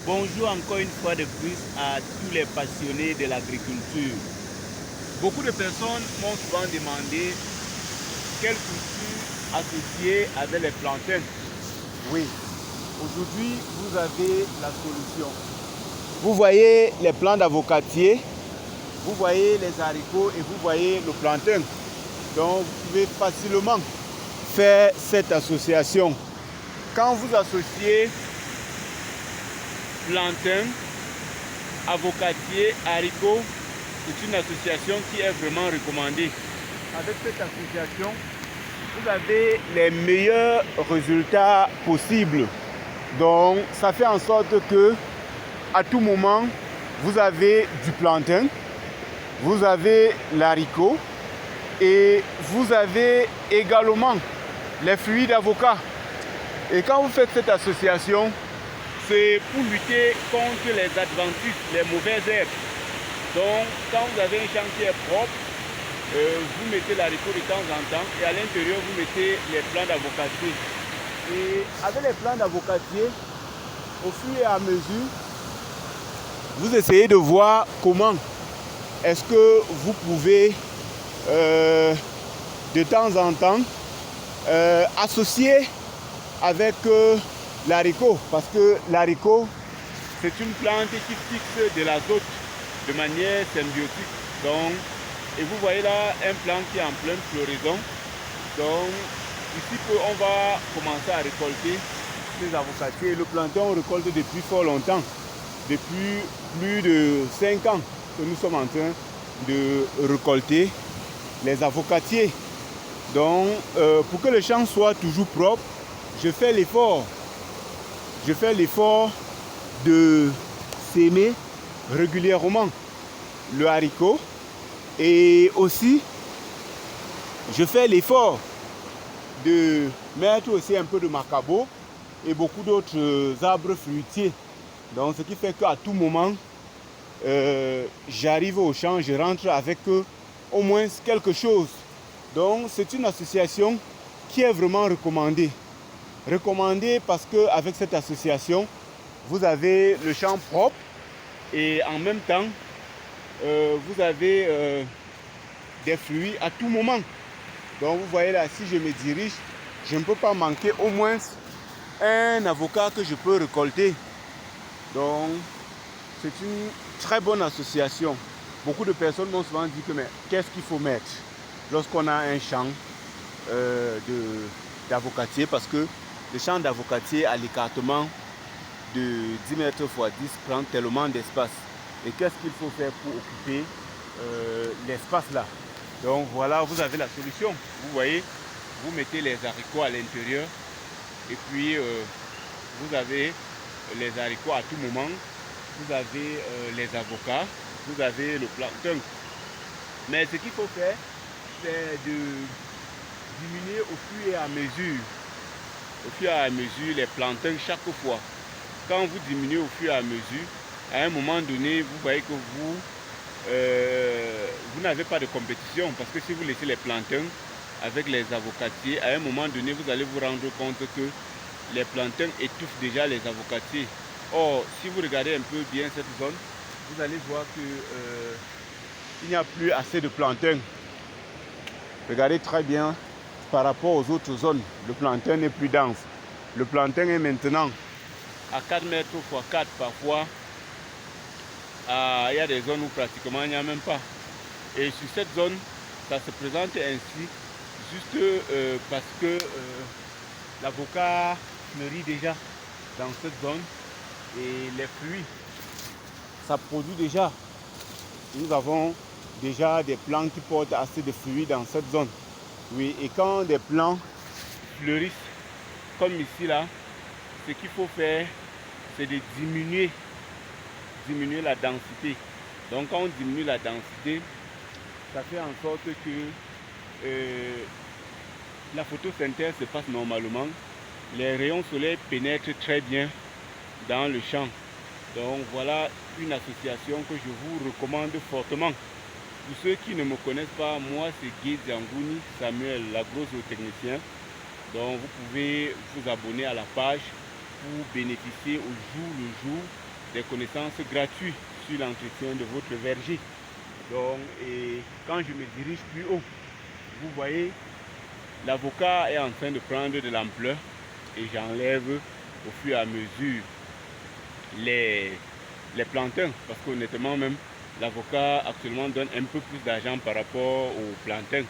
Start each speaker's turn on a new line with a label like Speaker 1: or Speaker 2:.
Speaker 1: Bonjour encore une fois de plus à tous les passionnés de l'agriculture. Beaucoup de personnes m'ont souvent demandé quelle culture associée avec les plantains. Oui, aujourd'hui vous avez la solution. Vous voyez les plants d'avocatier, vous voyez les haricots et vous voyez le plantain. Donc vous pouvez facilement faire cette association. Quand vous associez plantain, avocatier, haricots, c'est une association qui est vraiment recommandée. Avec cette association, vous avez les meilleurs résultats possibles. Donc, ça fait en sorte que, à tout moment, vous avez du plantain, vous avez l'haricot et vous avez également les fruits d'avocat. Et quand vous faites cette association, c'est pour lutter contre les adventices, les mauvaises herbes. Donc, quand vous avez un champ qui est propre, vous mettez l'haricot de temps en temps et à l'intérieur, vous mettez les plants d'avocatier. Et avec les plants d'avocatier, au fur et à mesure, vous essayez de voir comment est-ce que vous pouvez de temps en temps associer avec l'haricot, parce que l'haricot, c'est une plante qui fixe de l'azote de manière symbiotique. Donc, et vous voyez là un plant qui est en pleine floraison. Donc, ici on va commencer à récolter ces avocatiers. Le plantain, on récolte depuis fort longtemps. Depuis plus de 5 ans que nous sommes en train de récolter les avocatiers. Donc, pour que le champ soit toujours propre, je fais l'effort de s'aimer régulièrement le haricot et aussi je fais l'effort de mettre aussi un peu de macabo et beaucoup d'autres arbres fruitiers. Donc ce qui fait qu'à tout moment j'arrive au champ, je rentre avec au moins quelque chose. Donc c'est une association qui est vraiment recommandée. Recommandé parce qu'avec cette association, vous avez le champ propre et en même temps, vous avez des fruits à tout moment. Donc vous voyez là, si je me dirige, je ne peux pas manquer au moins un avocat que je peux récolter. Donc c'est une très bonne association. Beaucoup de personnes m'ont souvent dit que mais qu'est-ce qu'il faut mettre lorsqu'on a un champ d'avocatier, parce que le champ d'avocatier à l'écartement de 10 mètres x 10 prend tellement d'espace. Et qu'est-ce qu'il faut faire pour occuper l'espace là? Donc voilà, vous avez la solution. Vous voyez, vous mettez les haricots à l'intérieur et puis vous avez les haricots à tout moment. Vous avez les avocats, vous avez le plantain. Mais ce qu'il faut faire, c'est de diminuer au fur et à mesure. Au fur et à mesure les plantains chaque fois. Quand vous diminuez au fur et à mesure, à un moment donné, vous voyez que vous n'avez pas de compétition, parce que si vous laissez les plantains avec les avocatiers, à un moment donné, vous allez vous rendre compte que les plantains étouffent déjà les avocatiers. Or, si vous regardez un peu bien cette zone, vous allez voir que il n'y a plus assez de plantains. Regardez très bien. Par rapport aux autres zones, le plantain n'est plus dense. Le plantain est maintenant à 4 mètres x 4 parfois. Il y a des zones où pratiquement il n'y a même pas. Et sur cette zone, ça se présente ainsi juste parce que l'avocat fleurit déjà dans cette zone et les fruits, ça produit déjà. Nous avons déjà des plants qui portent assez de fruits dans cette zone. Oui, et quand des plants fleurissent, comme ici là, ce qu'il faut faire, c'est de diminuer la densité. Donc quand on diminue la densité, ça fait en sorte que la photosynthèse se passe normalement. Les rayons solaires pénètrent très bien dans le champ. Donc voilà une association que je vous recommande fortement. Pour ceux qui ne me connaissent pas, moi c'est Guy Zangouni Samuel, l'agrozootechnicien. Donc vous pouvez vous abonner à la page pour bénéficier au jour le jour des connaissances gratuites sur l'entretien de votre verger. Donc, et quand je me dirige plus haut, vous voyez, l'avocat est en train de prendre de l'ampleur et j'enlève au fur et à mesure les plantains, parce qu'honnêtement même, l'avocat actuellement donne un peu plus d'argent par rapport aux plantains.